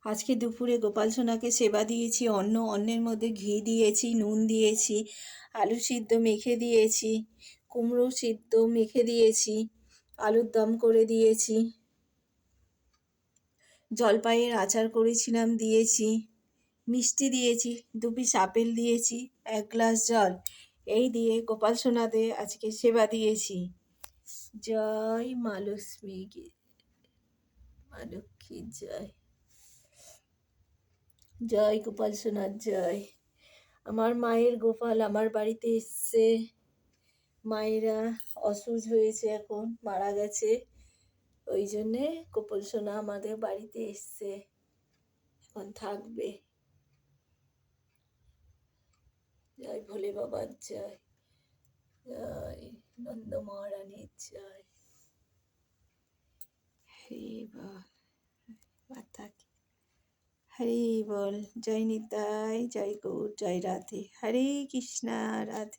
আজকে দুপুরে গোপাল সোনাকে সেবা দিয়েছি, অন্নের মধ্যে ঘি দিয়েছি, নুন দিয়েছি, আলু সিদ্ধ মেখে দিয়েছি, কুমড়ো সিদ্ধ মেখে দিয়েছি, আলুর দম করে দিয়েছি, জলপাইয়ের আচার করেছিলাম দিয়েছি, মিষ্টি দিয়েছি, 2 পিস আপেল দিয়েছি, 1 গ্লাস জল, এই দিয়ে গোপাল সোনাদের আজকে সেবা দিয়েছি। জয় মা লক্ষ্মী, মা লক্ষ্মীর জয়, জয় গোপাল সোনার জয়। আমার মায়ের গোপাল আমার বাড়িতে এসছে, মায়েরা অসুখ হয়েছে, এখন মারা গেছে, ওই জন্যে গোপাল সোনা আমাদের বাড়িতে এসছে, এখন থাকবে। জয় ভোলে বাবার জয়, জয় নন্দ মহারানীর জয়। হরি বল মাতা কি, হরি বল, জয় নিতাই, জয় গৌর, জয় রাধে, হরে কৃষ্ণা রাধে।